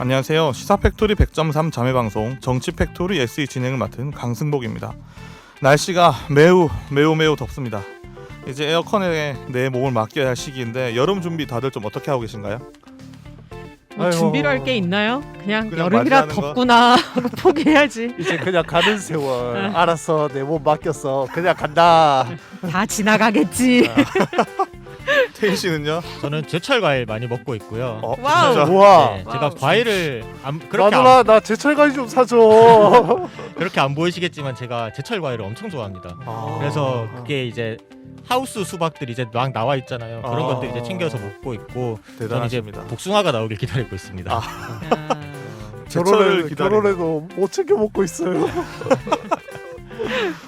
안녕하세요. 시사팩토리 100.3 자매방송 정치팩토리 SE 진행을 맡은 강승복입니다. 날씨가 매우 덥습니다. 이제 에어컨에 내 몸을 맡겨야 할 시기인데 여름 준비 다들 좀 어떻게 하고 계신가요? 뭐 준비를 할 게 있나요? 그냥 여름이라 맞이하는 덥구나 하고 포기해야지. 이제 그냥 가는 세월 알아서 내 몸 맡겼어 그냥 간다. 다 지나가겠지. 태희 씨는요? 저는 제철 과일 많이 먹고 있고요. 와우. 진짜? 우와. 네, 제가 과일을 그렇게 마누라 나 제철 과일 좀 사줘. 그렇게 안 보이시겠지만 제가 제철 과일을 엄청 좋아합니다. 그래서 그게 이제 하우스 수박들이 이제 막 나와 있잖아요. 그런 것들 이제 챙겨서 먹고 있고 저는 이제 대단하십니다. 복숭아가 나오길 기다리고 있습니다. 제철을 기다리는. 결혼해도 못 챙겨 먹고 있어요.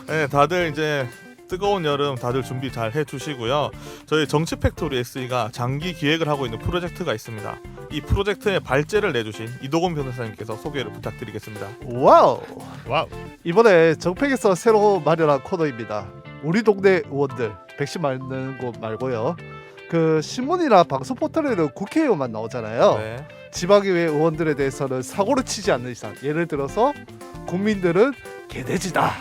네, 다들 이제 뜨거운 여름 다들 준비 잘 해주시고요. 저희 정치팩토리 SE가 장기 기획을 하고 있는 프로젝트가 있습니다. 이 프로젝트에 발제를 내주신 이도곤 변호사님께서 소개를 부탁드리겠습니다. 와우. 와우. 이번에 정팩에서 새로 마련한 코너입니다. 우리 동네 의원들 백신 맞는 곳 말고요. 그 신문이나 방송 포털에는 국회의원만 나오잖아요. 네. 지방의회 의원들에 대해서는 사고를 치지 않는 이상, 예를 들어서 국민들은 개돼지다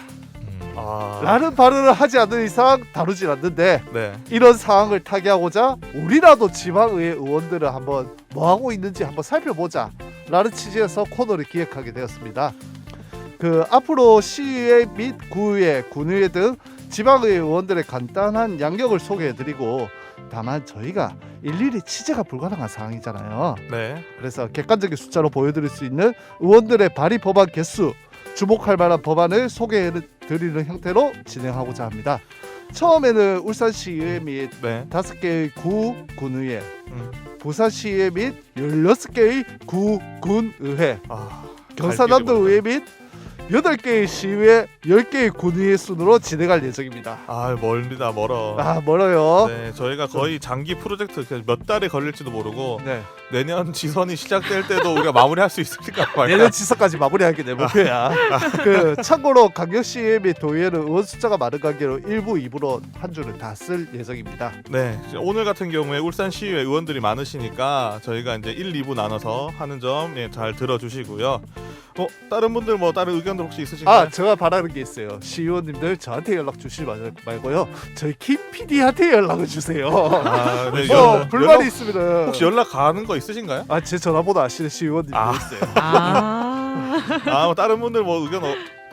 라는 발언을 하지 않는 이상 다루질 않는데, 네. 이런 상황을 타개하고자 우리라도 지방의회 의원들은 한번 뭐하고 있는지 한번 살펴보자 라는 취지에서 코너를 기획하게 되었습니다. 그 앞으로 시의회 및 구의회, 군의회 등 지방의회 의원들의 간단한 양력을 소개해드리고, 다만 저희가 일일이 취재가 불가능한 상황이잖아요. 네. 그래서 객관적인 숫자로 보여드릴 수 있는 의원들의 발의 법안 개수, 주목할 만한 법안을 소개해드리는 형태로 진행하고자 합니다. 처음에는 울산시의회 및 네. 5개의 구, 군의회, 음. 부산시의회 및 16개의 구, 군의회, 경상남도 갈 길이 의회 및 8개의 시의회, 10개의 군의회 순으로 진행할 예정입니다. 멀습니다. 멀어. 멀어요. 네, 저희가 거의 장기 프로젝트 몇 달에 걸릴지도 모르고 네. 내년 지선이 시작될 때도 우리가 마무리할 수 있을까 말까. 내년 지선까지 마무리하게 내 목표야. 그 참고로 강력시의회 및 도의회는 의원 숫자가 많은 관계로 1부, 2부로 한 주를 다 쓸 예정입니다. 네, 오늘 같은 경우에 울산시의회 의원들이 많으시니까 저희가 이제 1, 2부 나눠서 하는 점 잘 들어주시고요. 다른 분들 다른 의견들 혹시 있으신가요? 제가 바라는 게 있어요. 시의원님들 저한테 연락 주시지 말고요. 저희 김 PD한테 연락을 주세요. 네, 불만이 있으면 혹시 연락 가는 거 있으신가요? 제 전화번호 아시는 시의원님도 있어요. 다른 분들 의견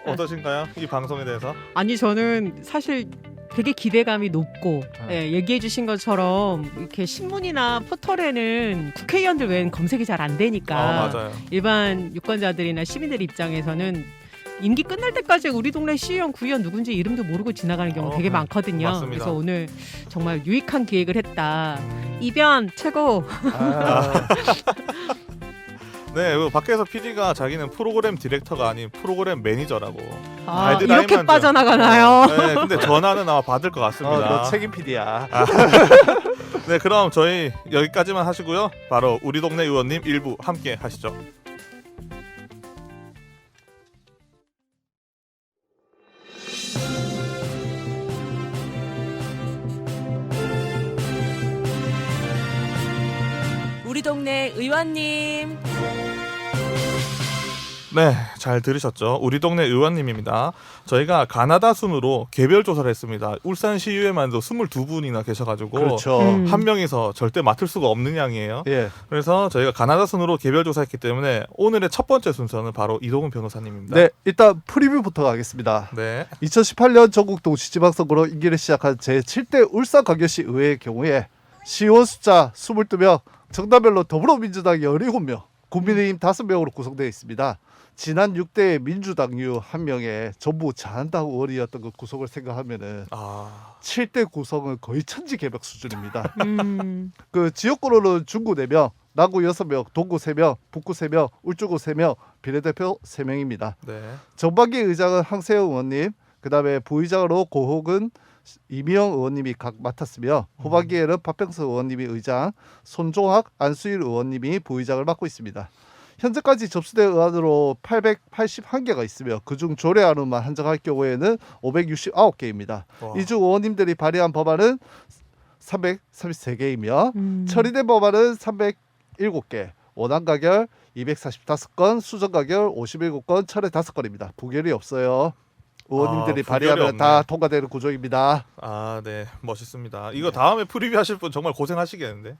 어떠신가요? 이 방송에 대해서? 아니 저는 사실 되게 기대감이 높고, 얘기해 주신 것처럼 이렇게 신문이나 포털에는 국회의원들 외엔 검색이 잘 안 되니까 맞아요. 일반 유권자들이나 시민들 입장에서는 임기 끝날 때까지 우리 동네 시의원, 구의원 누군지 이름도 모르고 지나가는 경우 되게 많거든요. 맞습니다. 그래서 오늘 정말 유익한 기획을 했다. 이변 최고. 네, 밖에서 PD가 자기는 프로그램 디렉터가 아닌 프로그램 매니저라고. 이렇게 좀. 빠져나가나요? 네, 근데 전화는 아마 받을 것 같습니다. 너 책임 PD야. 네, 그럼 저희 여기까지만 하시고요. 바로 우리 동네 의원님 1부 함께 하시죠. 우리 동네 의원님. 네, 잘 들으셨죠? 우리 동네 의원님입니다. 저희가 가나다 순으로 개별 조사를 했습니다. 울산시의회만도 22분이나 계셔가지고 그렇죠. 한 명이서 절대 맡을 수가 없는 양이에요. 예. 그래서 저희가 가나다 순으로 개별 조사했기 때문에 오늘의 첫 번째 순서는 바로 이도곤 변호사님입니다. 네, 일단 프리뷰부터 가겠습니다. 네. 2018년 전국 동시지방선거로 임기를 시작한 제7대 울산광역시 의회의 경우에 시의원 숫자 22명, 정당별로 더불어민주당 17명, 국민의힘 5명으로 구성되어 있습니다. 지난 6대 민주당류 1명에 전부 자한당 의원이었던 그 구성을 생각하면은 7대 구성은 거의 천지개벽 수준입니다. 그 지역구로는 중구 4명, 남구 6명, 동구 3명, 북구 3명, 울주구 3명, 비례대표 3명입니다. 네. 전반기 의장은 항세영 의원님, 그 다음에 부의장으로 고호근, 이미영 의원님이 각 맡았으며, 후반기에는 박병석 의원님이 의장, 손종학, 안수일 의원님이 부의장을 맡고 있습니다. 현재까지 접수된 의안으로 881개가 있으며 그중 조례안으로만 한정할 경우에는 569개입니다. 이중 의원님들이 발의한 법안은 333개이며 처리된 법안은 307개, 원안 가결 245건, 수정 가결 57건, 철회 5건입니다. 부결이 없어요. 의원님들이 부결이 발의하면 없네. 다 통과되는 구조입니다. 아, 네, 멋있습니다. 이거 다음에 프리뷰 하실 분 정말 고생하시겠는데.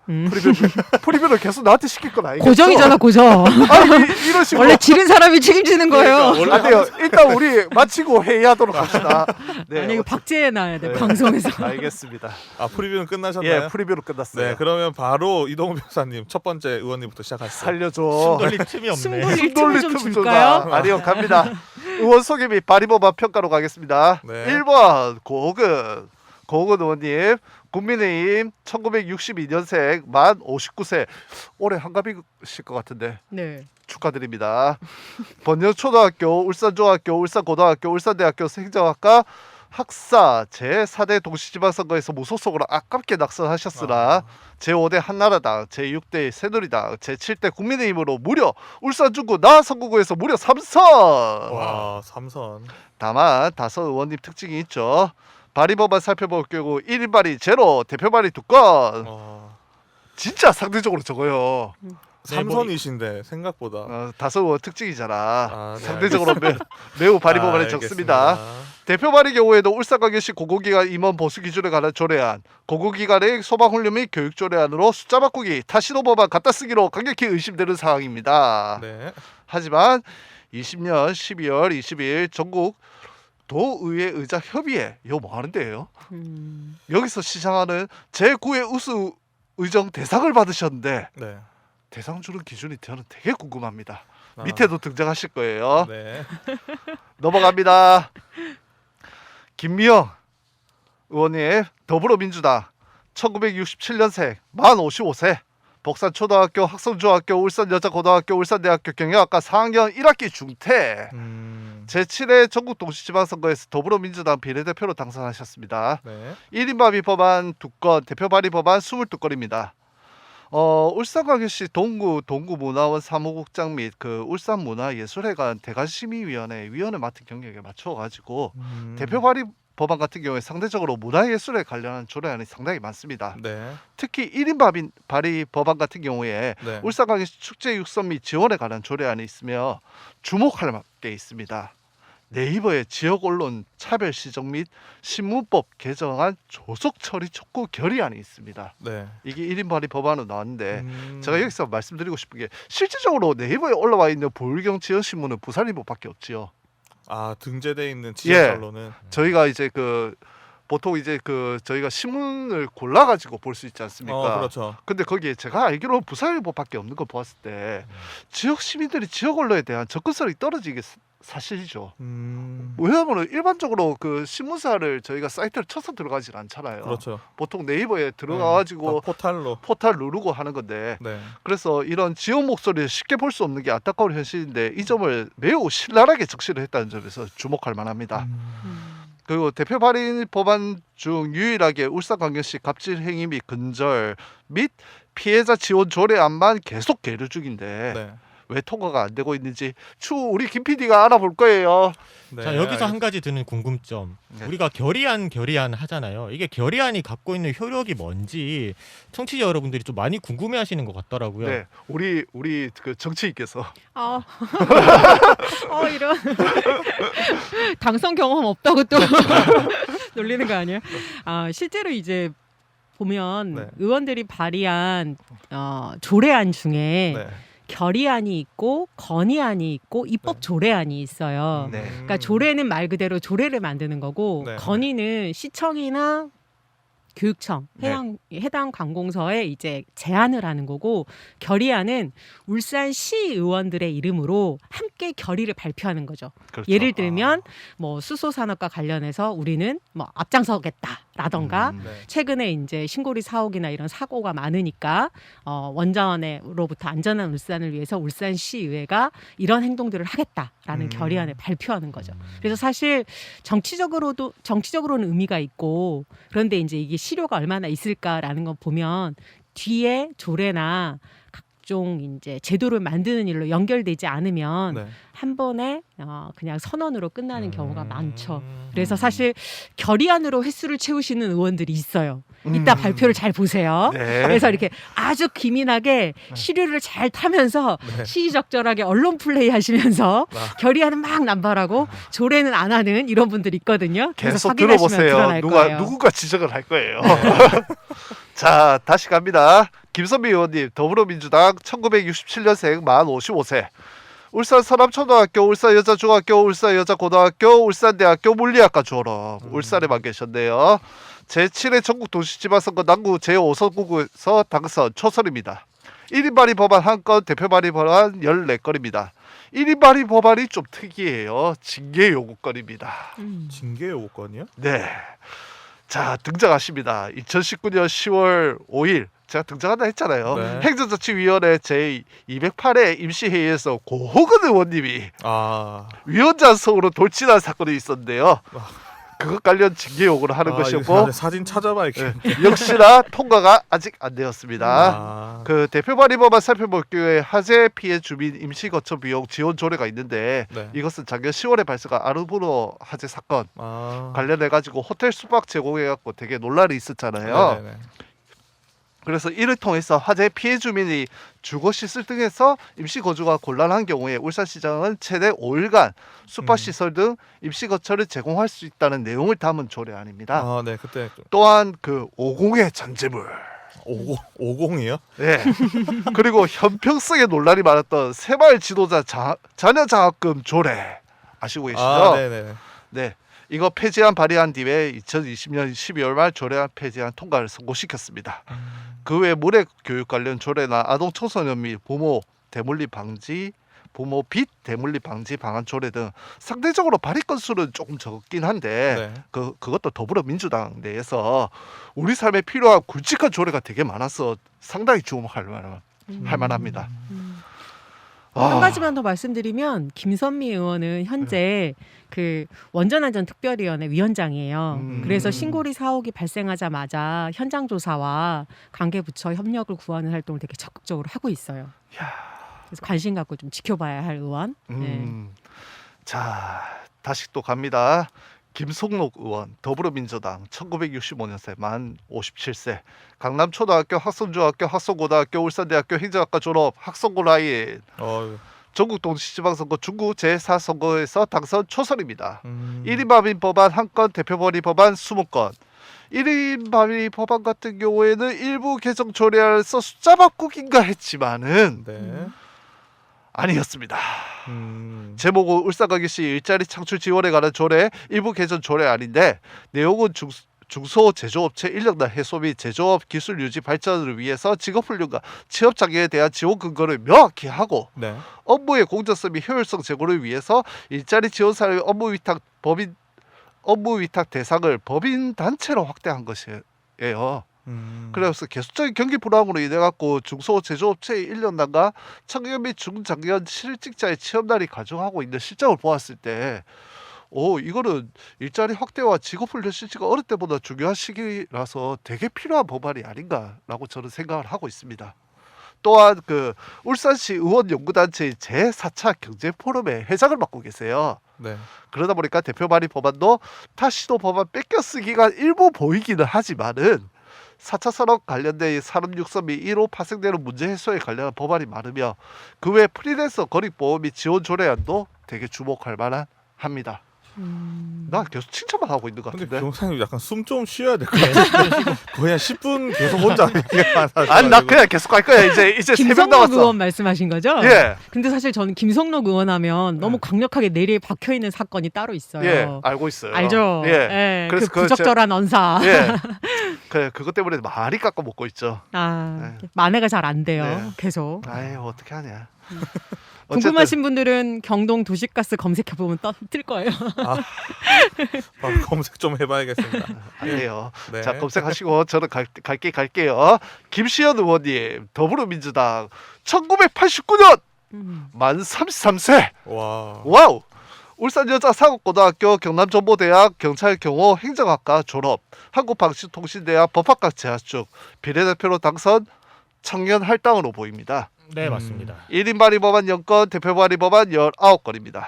프리뷰를 계속 나한테 시킬 건 아니겠죠? 고정이잖아 고정. 아니, 이런 식으로 원래 지른 사람이 책임지는 거예요. 그러니까 원래 안 돼요. 일단 우리 마치고 회의하도록 합시다. 네, 아니 이거 박제해 놔야 돼 네. 방송에서. 알겠습니다. 프리뷰는 끝나셨나요? 예, 프리뷰로 끝났어요. 네, 그러면 바로 이동훈 변호사님 첫 번째 의원님부터 시작하시죠. 살려줘. 돌릴 틈이 숨 없네. 돌릴 틈을 좀 틈 줄까요? 줘라. 아니요, 갑니다. 의원 소개 및 발의법안 평가로 가겠습니다. 네. 1번 고은 의원님, 국민의힘 1962년생 만 59세. 올해 한갑이실 것 같은데 네. 축하드립니다. 번영초등학교, 울산중학교, 울산고등학교, 울산대학교 행정학과 학사 제4대 동시지방선거에서 무소속으로 아깝게 낙선하셨으나 제5대 한나라당, 제6대 새누리당, 제7대 국민의힘으로 무려 울산 중구 나 선거구에서 무려 3선. 와, 삼선. 다만 다섯 의원님 특징이 있죠. 발의법안 살펴볼 경우 1인 발의 제로, 대표 발의 2건. 진짜 상대적으로 적어요. 삼선이신데 생각보다. 다섯 의원 특징이잖아. 네, 상대적으로 매우 발의법안이 적습니다. 대표 발의 경우에도 울산광역시 공공기관 임원 보수 기준에 관한 조례안, 공공기관의 소방훈련 및 교육 조례안으로 숫자 바꾸기, 타신호법안 갖다 쓰기로 강력히 의심되는 상황입니다. 네. 하지만 20년 12월 20일 전국 도의회 의장 협의회 이거 뭐 하는데요? 여기서 시장하는 제9회 우수 의정 대상을 받으셨는데 네. 대상 주는 기준이 저는 되게 궁금합니다. 아, 밑에도 등장하실 거예요. 네. 넘어갑니다. 김미영 의원님, 더불어민주당 1967년생 만 55세, 복산초등학교, 학성중학교, 울산여자고등학교, 울산대학교 경영학과 4학년 1학기 중퇴. 제7회 전국 동시지방선거에서 더불어민주당 비례대표로 당선하셨습니다. 네. 1인 발의 법안 2건, 대표 발의 법안 22건입니다. 울산광역시 동구문화원 사무국장 및 그 울산문화예술회관 대관심의위원회 위원회 맡은 경력에 맞춰가지고 대표 발의 법안 같은 경우에 상대적으로 문화예술에 관련한 조례안이 상당히 많습니다. 네. 특히 1인 발의 법안 같은 경우에 네. 울산광역시 축제 육성 및 지원에 관한 조례안이 있으며 주목할 게 있습니다. 네이버의 지역 언론 차별 시정 및 신문법 개정안 조속 처리 촉구 결의안이 있습니다. 네. 이게 1인 발의 법안으로 나왔는데 제가 여기서 말씀드리고 싶은 게 실질적으로 네이버에 올라와 있는 보울경 지역 신문은 부산일보밖에 없지요. 등재돼 있는 지역 언론은 저희가 이제 보통 이제 저희가 신문을 골라 가지고 볼 수 있지 않습니까? 그렇죠. 근데 거기에 제가 알기로는 부산일보밖에 없는 거 보았을 때 지역 시민들이 지역 언론에 대한 접근성이 떨어지게 사실이죠. 왜냐하면 일반적으로 그 신문사를 저희가 사이트를 쳐서 들어가질 않잖아요. 그렇죠. 보통 네이버에 들어가가지고 포탈로. 포탈 누르고 하는 건데 네. 그래서 이런 지역 목소리를 쉽게 볼 수 없는 게 안타까운 현실인데 이 점을 매우 신랄하게 적시를 했다는 점에서 주목할 만합니다. 그리고 대표 발의 법안 중 유일하게 울산광역시 갑질 행위 및 근절 및 피해자 지원 조례안만 계속 계류 중인데 네. 왜 통과가 안 되고 있는지 추후 우리 김 PD가 알아볼 거예요. 네. 자, 여기서 한 가지 드는 궁금점. 우리가 결의안 하잖아요. 이게 결의안이 갖고 있는 효력이 뭔지 청취자 여러분들이 좀 많이 궁금해하시는 것 같더라고요. 네, 우리 그 정치인께서 이런 당선 경험 없다고 또 놀리는 거 아니에요? 실제로 이제 보면 네. 의원들이 발의한 조례안 중에 네. 결의안이 있고 건의안이 있고 입법 조례안이 있어요. 네. 그러니까 조례는 말 그대로 조례를 만드는 거고 네. 건의는 시청이나 교육청 해당 관공서에 이제 제안을 하는 거고 결의안은 울산시 의원들의 이름으로 함께 결의를 발표하는 거죠. 그렇죠. 예를 들면 뭐 수소 산업과 관련해서 우리는 뭐 앞장서겠다라던가 네. 최근에 이제 신고리 사옥이나 이런 사고가 많으니까 원자원으로부터 안전한 울산을 위해서 울산시의회가 이런 행동들을 하겠다라는 결의안을 발표하는 거죠. 그래서 사실 정치적으로는 의미가 있고 그런데 이제 이게 실효가 얼마나 있을까라는 거 보면 뒤에 조례나 각종 이제 제도를 만드는 일로 연결되지 않으면 네. 한 번에 그냥 선언으로 끝나는 경우가 많죠. 그래서 사실 결의안으로 횟수를 채우시는 의원들이 있어요. 이따 발표를 잘 보세요. 네. 그래서 이렇게 아주 기민하게 시류를 잘 타면서 네. 시의적절하게 언론 플레이 하시면서 결의안은 막 남발하고 조례는 안 하는 이런 분들이 있거든요. 그래서 계속 확인하시면 들어보세요. 드러날 거예요. 누군가 지적을 할 거예요. 자, 다시 갑니다. 김선미 의원님, 더불어민주당 1967년생 만 55세. 울산 서남초등학교, 울산여자중학교, 울산여자고등학교, 울산대학교 물리학과 졸업. 울산에만 계셨네요. 제7회 전국도시지방선거 남구 제5선구에서 당선 초선입니다. 1인 발의 법안 1건, 대표 발의 법안 14건입니다. 1인 발의 법안이 좀 특이해요. 징계 요구건입니다. 징계 요구건이요? 네. 자, 등장하십니다. 2019년 10월 5일 제가 등장한다 했잖아요. 네. 행정자치위원회 제208회 임시회의에서 고호근 의원님이 위원장석으로 돌진한 사건이 있었는데요. 그것 관련 징계 요구를 하는 것이었고 사진 찾아봐야겠네. 역시나 통과가 아직 안 되었습니다. 그 대표 발의법안 살펴볼 경우에 화재 피해 주민 임시 거처 비용 지원 조례가 있는데 네. 이것은 작년 10월에 발생한 아르부로 화재 사건 관련해 가지고 호텔 숙박 제공해 갖고 되게 논란이 있었잖아요. 네네네. 그래서 이를 통해서 화재 피해 주민이 주거시설 등에서 임시 거주가 곤란한 경우에 울산시장은 최대 5일간 숙박시설 등 임시 거처를 제공할 수 있다는 내용을 담은 조례안입니다. 네, 그때 또한 그 50의 전제물 50이요? 네. 그리고 형평성에 논란이 많았던 새마을 지도자 자녀 장학금 조례 아시고 계시죠? 네네. 네. 이거 폐지안 발의한 뒤에 2020년 12월 말 조례안 폐지안 통과를 성공시켰습니다. 그 외 물의 교육 관련 조례나 아동 청소년 및 부모 대물리 방지, 부모 빚 대물리 방지 방안 조례 등 상대적으로 발의 건수는 조금 적긴 한데 그것도 더불어민주당 내에서 우리 삶에 필요한 굵직한 조례가 되게 많아서 상당히 주목할 만합니다. 한 가지만 더 말씀드리면 김선미 의원은 현재 그 원전안전 특별위원회 위원장이에요. 그래서 신고리 사옥이 발생하자마자 현장 조사와 관계 부처 협력을 구하는 활동을 되게 적극적으로 하고 있어요. 그래서 관심 갖고 좀 지켜봐야 할 의원. 자, 다시 또 갑니다. 김성록 의원, 더불어민주당 1965년생 만 57세. 강남초등학교, 학성중학교, 학성고등학교, 울산대학교 행정학과 졸업, 학성고 라인. 전국 동시지방선거 중구 제4선거에서 당선 초선입니다. 1인 발의 법안 1건, 대표 발의 법안 20건. 1인 발의 법안 같은 경우에는 일부 개정 조례안에서 숫자 바꾸기인가 했지만은 아니었습니다. 제목은 울산광역시 일자리 창출 지원에 관한 조례 일부 개정 조례안인데 내용은 중소 제조업체 인력난 해소 및 제조업 기술 유지 발전을 위해서 직업훈련과 취업 장애에 대한 지원 근거를 명확히 하고 업무의 공정성 및 효율성 제고를 위해서 일자리 지원 사회 업무 위탁 대상을 법인 단체로 확대한 것이에요. 그래서 계속적인 경기 불황으로 인해 갖고 중소 제조업체의 인력난과 청년 및 중장년 실직자의 취업난이 가중하고 있는 실정을 보았을 때 이거는 일자리 확대와 직업훈련 실시가 어느 때보다 중요한 시기라서 되게 필요한 법안이 아닌가라고 저는 생각을 하고 있습니다. 또한 그 울산시 의원연구단체의 제4차 경제포럼의 회장을 맡고 계세요. 그러다 보니까 대표 발의 법안도 타 시도 법안 뺏겨 쓰기가 일부 보이기는 하지만은 4차 산업 관련된 산업 육성 및 이로 파생되는 문제 해소에 관련한 법안이 많으며 그 외 프리랜서 거립보험 및 지원 조례안도 되게 주목할 만한 합니다. 나 계속 칭찬만 하고 있는 것 근데 같은데. 변호사님 약간 숨 좀 쉬어야 될 것 같아요. 거의 한 10분 계속 혼자 얘기가 많아서. 아니 나 그냥 계속 갈 거야. 이제 3명 김성록 남았어. 의원 말씀하신 거죠? 예. 근데 사실 저는 김성록 의원 하면 너무 강력하게 내리에 박혀 있는 사건이 따로 있어요. 예, 알고 있어요. 알죠? 예. 그 부적절한 언사. 예. 그것 때문에 많이 깎아 먹고 있죠. 만회가 잘 안 돼요. 네. 계속. 아유, 어떻게 하냐. 궁금하신 분들은 경동 도시가스 검색해 보면 뜰 거예요. 검색 좀 해봐야겠습니다. 안 돼요. 네. 자, 검색하시고 저는 갈게요. 김시현 의원님, 더불어민주당 1989년 만 33세. 와우. 울산여자사법고등학교, 경남정보대학 경찰경호 행정학과 졸업, 한국방송통신대학 법학과 재학 중 비례대표로 당선, 청년 할당으로 보입니다. 네, 맞습니다. 1인 발의 법안 10건, 대표 발의 법안 19건입니다.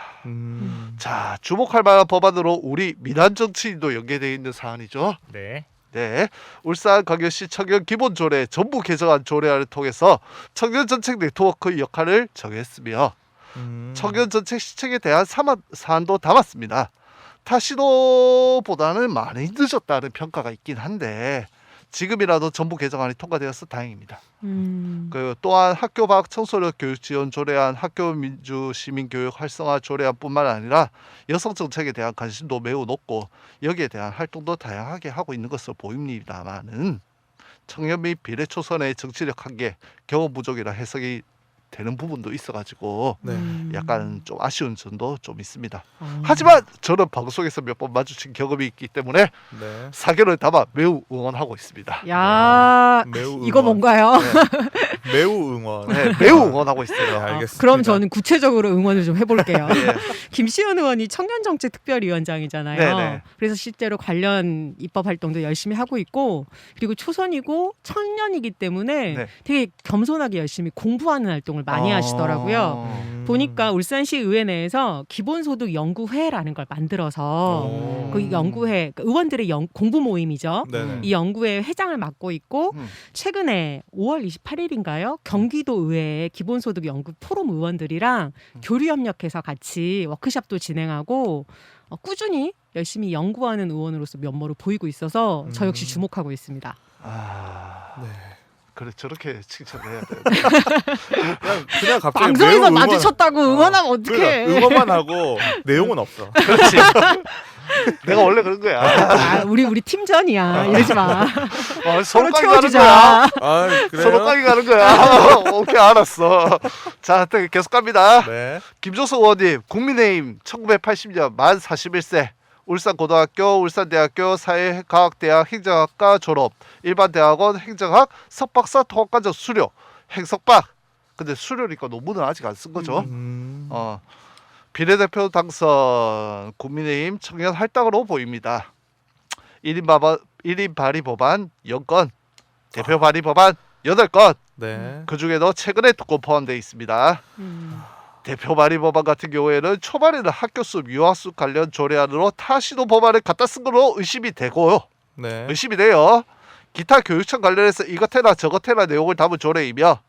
자, 주목할 만한 법안으로 우리 민한 정치인도 연계되어 있는 사안이죠. 네. 네, 울산광역시 청년 기본조례 전부 개정안 조례안을 통해서 청년정책 네트워크 역할을 정했으며 청년정책 시책에 대한 사안도 담았습니다. 타시도보다는 많이 늦었다는 평가가 있긴 한데 지금이라도 전부 개정안이 통과되어서 다행입니다. 그 또한 학교 밖 청소년 교육 지원 조례안, 학교 민주 시민 교육 활성화 조례안뿐만 아니라 여성 정책에 대한 관심도 매우 높고 여기에 대한 활동도 다양하게 하고 있는 것으로 보입니다만은 청년 및 비례초선의 정치력 한계, 경험 부족이라 해석이 되는 부분도 있어가지고 약간 좀 아쉬운 점도 좀 있습니다. 하지만 저는 방송에서 몇 번 마주친 경험이 있기 때문에 네. 사견을 담아 매우 응원하고 있습니다. 야, 매우 이거 응원. 뭔가요? 매우 응원. 네, 매우 응원하고 네, 있어요. 알겠습니다. 그럼 저는 구체적으로 응원을 좀 해볼게요. 네. 김시현 의원이 청년정책특별위원장이잖아요. 네네. 그래서 실제로 관련 입법 활동도 열심히 하고 있고 그리고 초선이고 청년이기 때문에 네. 되게 겸손하게 열심히 공부하는 활동을 많이 하시더라고요. 보니까 울산시 의회 내에서 기본소득 연구회라는 걸 만들어서 그 연구회 그 의원들의 공부 모임이죠. 네네. 이 연구회 회장을 맡고 있고 최근에 5월 28일인가요? 경기도 의회의 기본소득 연구 포럼 의원들이랑 교류 협력해서 같이 워크숍도 진행하고 꾸준히 열심히 연구하는 의원으로서 면모를 보이고 있어서 저 역시 주목하고 있습니다. 네. 그래 저렇게 칭찬해야 돼. 그냥 갑자기 방송에서 매우 마주쳤다고 응원하면 어떡해. 그러니까 응원만 하고 내용은 없어. 그렇지. 내가 원래 그런 거야. 아, 우리 팀전이야. 이러지 마. 서로 서로 까기 가는 거야. 채워주자. 아, 그래요? 서로 까기 가는 거야. 오케이 알았어. 자, 계속 갑니다. 네. 김조수 의원님, 국민의힘 1980년 만 41세. 울산고등학교, 울산대학교 사회과학대학 행정학과 졸업, 일반대학원 행정학 석박사 통합과정 수료, 행석박. 근데 수료니까 논문은 아직 안 쓴 거죠. 비례대표 당선, 국민의힘 청년 할당으로 보입니다. 1인 발의 법안 0건, 대표 발의 법안 8건. 네. 그 중에도 최근에 2건 포함되어 있습니다. 대표 발의 법안 같은 경우에는 초반에는 학교 수업, 유아 수업 관련 조례안으로 타시도 법안을 갖다 쓴 걸로 의심이 되고요. 네. 의심이 돼요. 기타 교육청 관련해서 이것해라 저것해라 내용을 담은 조례이며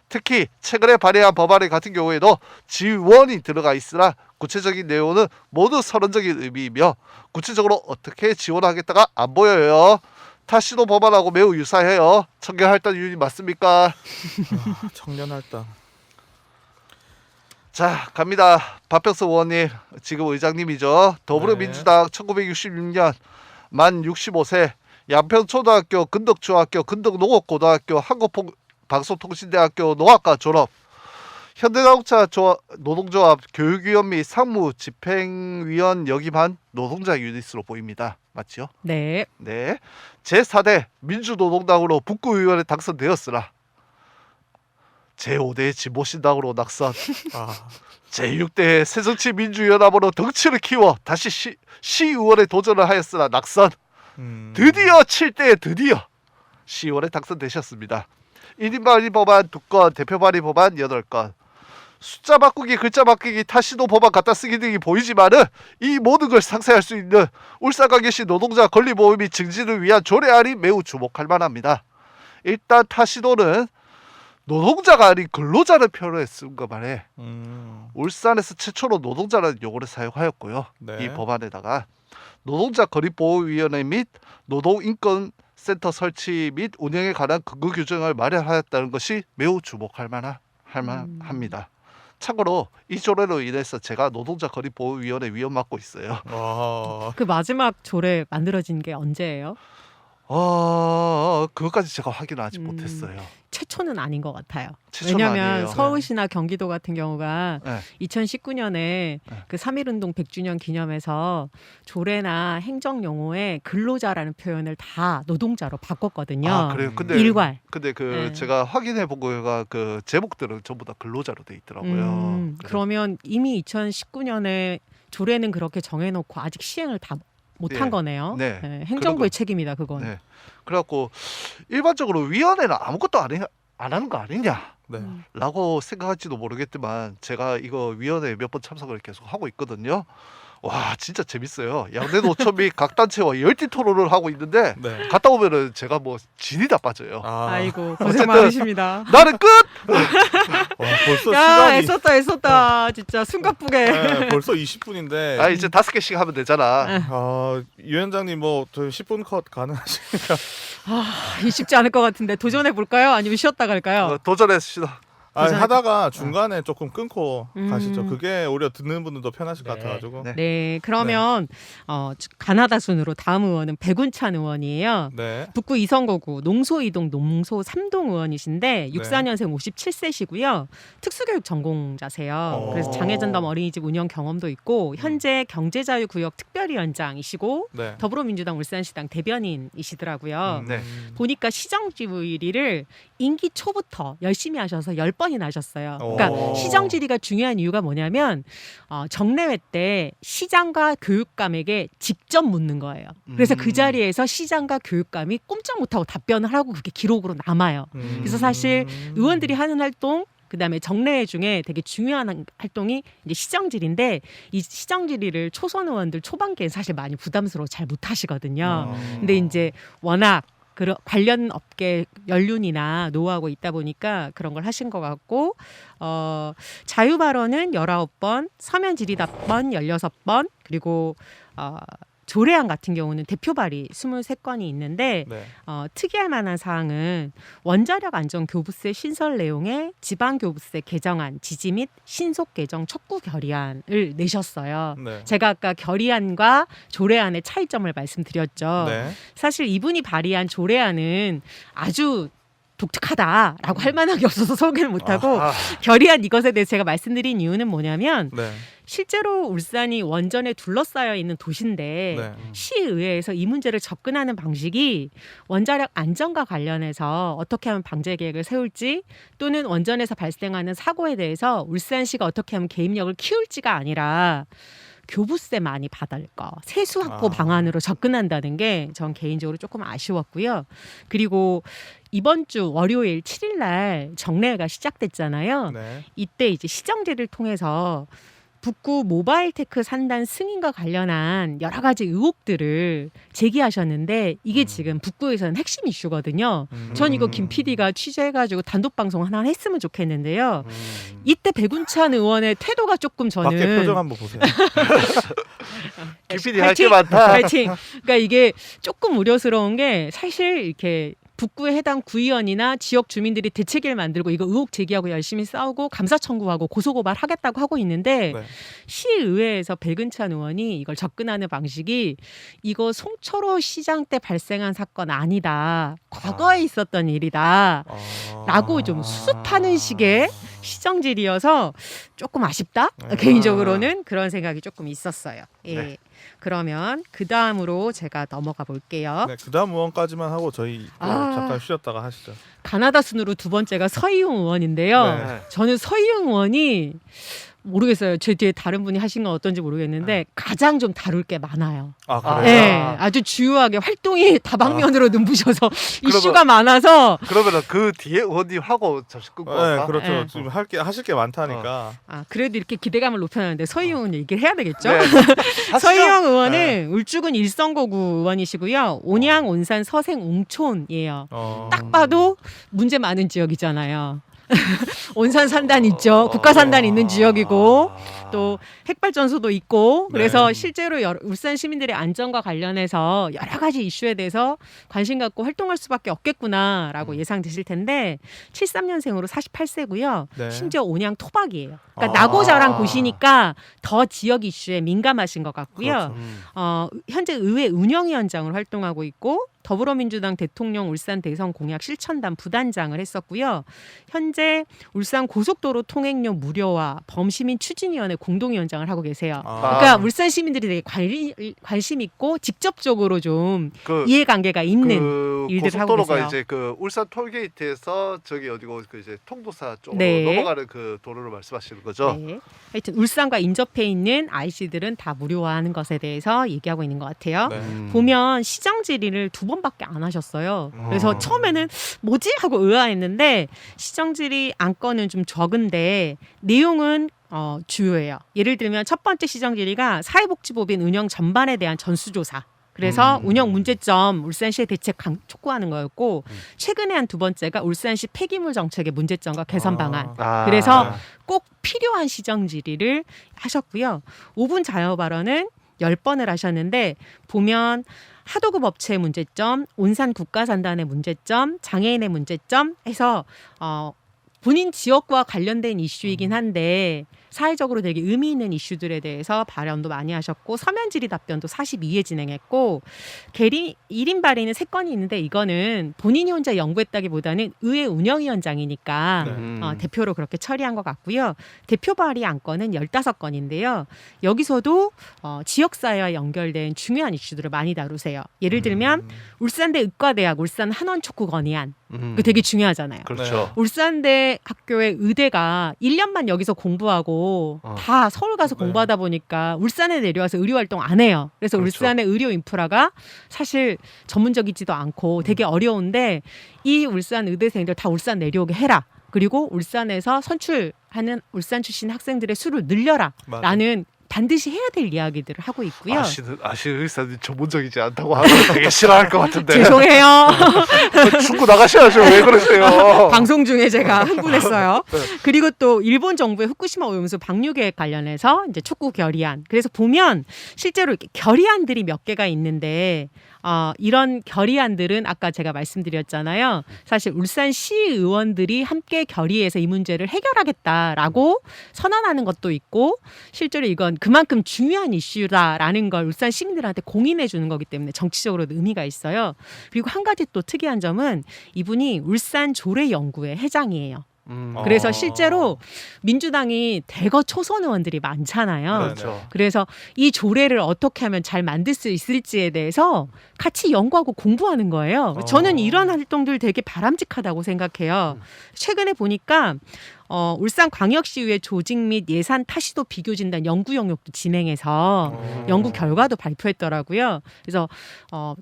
특히 최근에 발의한 법안 같은 경우에도 지원이 들어가 있으나 구체적인 내용은 모두 선언적인 의미이며 구체적으로 어떻게 지원하겠다가 안 보여요. 타시도 법안하고 매우 유사해요. 청년할당 유인이 맞습니까? 청년 할당. 자 갑니다. 박병석 의원님 지금 의장님이죠. 더불어민주당 1966년 만 65세 양평초등학교, 근덕중학교, 근덕농업고등학교, 한국방송통신대학교 농학과 졸업, 현대자동차 노동조합 교육위원 및 상무 집행위원 역임한 노동자 유닛으로 보입니다. 맞죠? 네. 네. 제4대 민주노동당으로 북구의원에 당선되었으나 제5대 진보신당으로 낙선, 제6대 새정치민주연합으로 덩치를 키워 다시 시의원에 도전을 하였으나 낙선, 드디어 7대에 드디어 시의원에 당선되셨습니다. 1인 발의 법안 2건, 대표 발의 법안 8건, 숫자 바꾸기, 글자 바꾸기, 타시도 법안 갖다 쓰기 등이 보이지만은 이 모든 걸 상쇄할 수 있는 울산광역시 노동자 권리보호 및 증진을 위한 조례안이 매우 주목할 만합니다. 일단 타시도는 노동자가 아닌 근로자를 표현해 쓴 것만에 울산에서 최초로 노동자라는 용어를 사용하였고요. 네. 이 법안에다가 노동자 권익보호위원회 및 노동인권센터 설치 및 운영에 관한 근거 규정을 마련하였다는 것이 매우 주목할 만합니다. 참고로 이 조례로 인해서 제가 노동자 권익보호위원회 위원 맡고 있어요. 그 마지막 조례 만들어진 게 언제예요? 그것까지 제가 확인을 아직 못했어요. 최초는 아닌 것 같아요. 최초는 왜냐하면 아니에요. 서울시나 경기도 같은 경우가 네. 2019년에 그 3.1운동 100주년 기념해서 조례나 행정용어에 근로자라는 표현을 다 노동자로 바꿨거든요. 아 그래요. 근데 일괄. 근데 그 네. 제가 확인해 본 거가 그 제목들은 전부 다 근로자로 돼 있더라고요. 그러면 이미 2019년에 조례는 그렇게 정해놓고 아직 시행을 다 못한 네. 거네요. 네. 네, 행정부의 그리고- 책임이다 그건. 네. 그래갖고 일반적으로 위원회는 아무것도 안 하는 거 아니냐? 네. 라고 생각할지도 모르겠지만 제가 이거 위원회에 몇 번 참석을 계속 하고 있거든요. 와 진짜 재밌어요. 양대 노총이 각 단체와 열띤 토론을 하고 있는데 네. 갔다 오면은 제가 뭐 진이 다 빠져요. 아이고 어쨌든 고생 많으십니다. 나는 끝! 와, 벌써 야 시간이 애썼다 진짜 숨가쁘게. 네, 벌써 20분인데. 아 이제 5개씩 하면 되잖아. 위원장님 뭐 저희 10분 컷 가능하십니까? 이 쉽지 않을 것 같은데 도전해 볼까요? 아니면 쉬었다 갈까요? 도전했습니다. 하다가 중간에 조금 끊고 가시죠. 음. 그게 오히려 듣는 분들도 편하실 것 네. 같아가지고. 네. 네, 그러면 가나다 순으로 다음 의원은 백운찬 의원이에요. 네. 북구 이성거구 농소이동 농소 3동 의원이신데 64년생 57세시고요. 특수교육 전공자세요. 그래서 장애전담 어린이집 운영 경험도 있고 현재 경제자유구역 특별위원장이시고 네. 더불어민주당 울산시당 대변인이시더라고요. 네. 보니까 시정지휘를 임기 초부터 열심히 하셔서 10번이나 하셨어요. 그러니까 오. 시정지휘가 중요한 이유가 뭐냐면 정례회 때 시장과 교육감에게 직접 묻는 거예요. 그래서 그 자리에서 시장과 교육감이 꼼짝 못하고 답변을 하고 그게 기록으로 남아요. 그래서 사실 의원들이 하는 활동 그다음에 정례회 중에 되게 중요한 활동이 이제 시정질인데 이 시정질의를 초선 의원들 초반기엔 사실 많이 부담스러워 잘 못하시거든요. 근데 이제 워낙 관련 업계 연륜이나 노하우가 있다 보니까 그런 걸 하신 것 같고 자유 발언은 19번, 서면 질의 답변 16번, 그리고 조례안 같은 경우는 대표 발의 23건이 있는데 네. 특이할 만한 사항은 원자력 안전 교부세 신설 내용의 지방 교부세 개정안 지지 및 신속 개정 촉구 결의안을 내셨어요. 네. 제가 아까 결의안과 조례안의 차이점을 말씀드렸죠. 네. 사실 이분이 발의한 조례안은 아주 독특하다라고 할 만한 게 없어서 소개를 못하고 결의안 이것에 대해서 제가 말씀드린 이유는 뭐냐면 네. 실제로 울산이 원전에 둘러싸여 있는 도시인데 네. 시의회에서 이 문제를 접근하는 방식이 원자력 안전과 관련해서 어떻게 하면 방제 계획을 세울지 또는 원전에서 발생하는 사고에 대해서 울산시가 어떻게 하면 개입력을 키울지가 아니라 교부세 많이 받을 거 세수 확보 방안으로 접근한다는 게 전 개인적으로 조금 아쉬웠고요. 그리고 이번 주 월요일 7일 날 정례회가 시작됐잖아요. 네. 이때 이제 시정제를 통해서 북구 모바일 테크 산단 승인과 관련한 여러 가지 의혹들을 제기하셨는데 이게 지금 북구에서는 핵심 이슈거든요. 전 이거 김 PD가 취재해가지고 단독 방송 하나 했으면 좋겠는데요. 이때 백운찬 의원의 태도가 조금 저는 밖에 표정 한번 보세요. 김PD 할 게 많다. 파이팅. 그러니까 이게 조금 우려스러운 게 사실 이렇게 북구에 해당 구의원이나 지역 주민들이 대책을 만들고 이거 의혹 제기하고 열심히 싸우고 감사 청구하고 고소고발하겠다고 하고 있는데 네. 시의회에서 백은찬 의원이 이걸 접근하는 방식이 이거 송철호 시장 때 발생한 사건 아니다. 과거에 있었던 일이다. 라고 좀 수습하는 식의 시정질이어서 조금 아쉽다. 개인적으로는 그런 생각이 조금 있었어요. 예. 네. 그러면 그 다음으로 제가 넘어가 볼게요. 네, 그다음 의원까지만 하고 저희 잠깐 쉬었다가 하시죠. 가나다 순으로 두 번째가 서희용 의원인데요. 네. 저는 서희용 의원이 모르겠어요. 제 뒤에 다른 분이 하신 건 어떤지 모르겠는데 가장 좀 다룰 게 많아요. 그래요? 네, 아주 주요하게 활동이 다방면으로 눈부셔서 이슈가 많아서 그러면은 그 뒤에 의원님 하고 잠시 끊고 네, 할까? 그렇죠. 네. 지금 하실 게 많다니까. 그래도 이렇게 기대감을 높여놨는데 서희용은 얘기를 해야 되겠죠? 네. 서희용 의원은 울주군 일성고구 의원이시고요. 온양, 온산, 서생, 웅촌이에요. 딱 봐도 문제 많은 지역이잖아요. 온산 산단 있죠. 국가 산단 있는 지역이고 또 핵발전소도 있고 그래서 네. 실제로 울산 시민들의 안전과 관련해서 여러 가지 이슈에 대해서 관심 갖고 활동할 수밖에 없겠구나라고 예상되실 텐데 73년생으로 48세고요. 네. 심지어 온양 토박이에요. 그러니까 나고 자란 곳이니까 더 지역 이슈에 민감하신 것 같고요. 그렇죠. 현재 의회 운영위원장으로 활동하고 있고 더불어민주당 대통령 울산 대선 공약 실천단 부단장을 했었고요. 현재 울산 고속도로 통행료 무료화 범시민 추진위원회 공동위원장을 하고 계세요. 그러니까 울산 시민들이 되게 관심 있고 직접적으로 좀 그 이해관계가 있는 그 일들을 하고 고속도로가 계세요. 이제 그 울산 톨게이트에서 저기 어디고 그 이제 통도사 쪽으로 네. 넘어가는 그 도로를 말씀하시는 거죠? 네. 하여튼 울산과 인접해 있는 IC들은 다 무료화하는 것에 대해서 얘기하고 있는 것 같아요. 네. 보면 시정 질의를 2번 번밖에 안 하셨어요. 그래서 처음에는 뭐지 하고 의아했는데 시정질의 안건은 좀 적은데 내용은 주요해요. 예를 들면 첫 번째 시정질의가 사회복지법인 운영 전반에 대한 전수조사. 그래서 운영 문제점 울산시의 대책 촉구하는 거였고 최근에 한 두 번째가 울산시 폐기물 정책의 문제점과 개선 방안. 그래서 꼭 필요한 시정 질의를 하셨고요. 5분 자유 발언은 10번을 하셨는데 보면 하도급 업체의 문제점, 온산 국가산단의 문제점, 장애인의 문제점 해서 본인 지역과 관련된 이슈이긴 한데 사회적으로 되게 의미 있는 이슈들에 대해서 발언도 많이 하셨고 서면 질의 답변도 42회 진행했고 1인 발의는 3건이 있는데 이거는 본인이 혼자 연구했다기보다는 의회 운영위원장이니까 대표로 그렇게 처리한 것 같고요. 대표 발의 안건은 15건인데요. 여기서도 지역사회와 연결된 중요한 이슈들을 많이 다루세요. 예를 들면 울산대 의과대학 울산 한원촉구 건의안 그 되게 중요하잖아요. 그렇죠. 울산대 학교의 의대가 1년만 여기서 공부하고 다 서울 가서 공부하다 보니까 울산에 내려와서 의료 활동 안 해요. 그래서 그렇죠. 울산의 의료 인프라가 사실 전문적이지도 않고 되게 어려운데 이 울산 의대생들 다 울산 내려오게 해라. 그리고 울산에서 선출하는 울산 출신 학생들의 수를 늘려라라는 반드시 해야 될 이야기들을 하고 있고요. 아시는 의사님 전문적이지 않다고 하면 되게 싫어할 것 같은데. 죄송해요. 축구 나가셔야죠. 왜 그러세요? 방송 중에 제가 흥분했어요. 그리고 또 일본 정부의 후쿠시마 오염수 방류 계획 관련해서 이제 촉구 결의안. 그래서 보면 실제로 이렇게 결의안들이 몇 개가 있는데 이런 결의안들은 아까 제가 말씀드렸잖아요. 사실 울산시 의원들이 함께 결의해서 이 문제를 해결하겠다라고 선언하는 것도 있고 실제로 이건 그만큼 중요한 이슈다라는 걸 울산 시민들한테 공인해 주는 거기 때문에 정치적으로도 의미가 있어요. 그리고 한 가지 또 특이한 점은 이분이 울산 조례연구회 회장이에요. 그래서 실제로 민주당이 대거 초선 의원들이 많잖아요. 그렇죠. 그래서 이 조례를 어떻게 하면 잘 만들 수 있을지에 대해서 같이 연구하고 공부하는 거예요. 저는 이런 활동들 되게 바람직하다고 생각해요. 최근에 보니까 울산광역시의회 조직 및 예산 타시도 비교 진단 연구 영역도 진행해서 연구 결과도 발표했더라고요. 그래서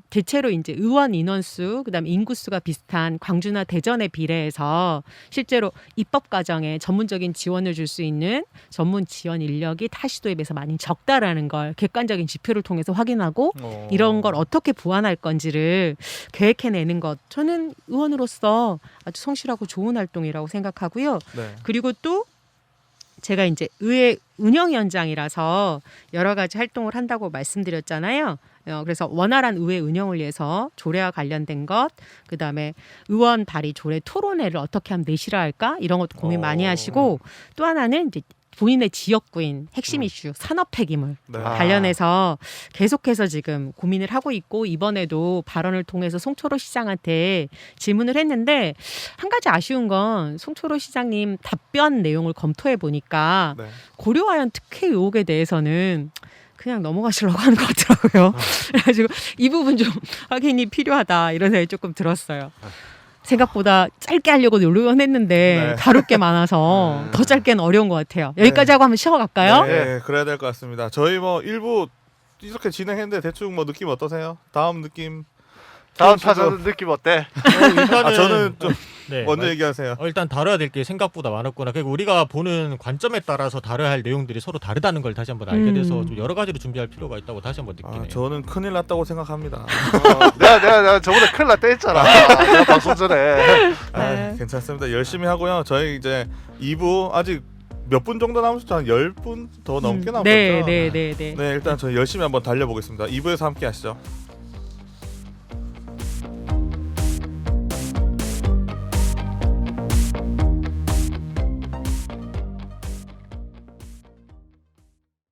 대체로 이제 의원 인원수, 그다음에 인구수가 비슷한 광주나 대전에 비례해서 실제로 입법 과정에 전문적인 지원을 줄 수 있는 전문 지원 인력이 타시도에 비해서 많이 적다라는 걸 객관적인 지표를 통해서 확인하고 이런 걸 어떻게 보완할 건지를 계획해내는 것 저는 의원으로서 아주 성실하고 좋은 활동이라고 생각하고요. 네. 그리고 또 제가 이제 의회 운영위원장이라서 여러 가지 활동을 한다고 말씀드렸잖아요. 그래서 원활한 의회 운영을 위해서 조례와 관련된 것, 그다음에 의원 발의 조례 토론회를 어떻게 하면 내실화 할까 이런 것도 고민 많이 하시고 또 하나는 이제 본인의 지역구인 핵심 이슈 산업 폐기물 네. 관련해서 계속해서 지금 고민을 하고 있고 이번에도 발언을 통해서 송철호 시장한테 질문을 했는데 한 가지 아쉬운 건 송철호 시장님 답변 내용을 검토해 보니까 네. 고려아연 특혜 의혹에 대해서는 그냥 넘어가시려고 하는 것 같더라고요. 그래가지고 이 부분 좀 확인이 필요하다 이런 생각이 조금 들었어요. 생각보다 짧게 하려고 노력했는데 네. 다룰 게 많아서 더 짧게는 어려운 것 같아요. 여기까지 하고 한번 쉬어갈까요? 네, 그래야 될 것 같습니다. 저희 뭐 일부 이렇게 진행했는데 대충 뭐 느낌 어떠세요? 다음 느낌? 다음 타자는 느낌 어때? 일단은 저는 좀 네, 먼저 얘기하세요. 일단 다뤄야 될 게 생각보다 많았구나. 그리고 우리가 보는 관점에 따라서 다뤄야 할 내용들이 서로 다르다는 걸 다시 한번 알게 돼서 좀 여러 가지로 준비할 필요가 있다고 다시 한번 느끼네요. 저는 큰일 났다고 생각합니다. 내가 저번에 큰일 났다 했잖아. 내가 방송 전에. 괜찮습니다. 열심히 하고요. 저희 이제 2부 아직 몇 분 정도 남았죠? 한 10분 더 넘게 남았죠? 네. 네, 일단 저희 열심히 한번 달려보겠습니다. 2부에서 함께 하시죠.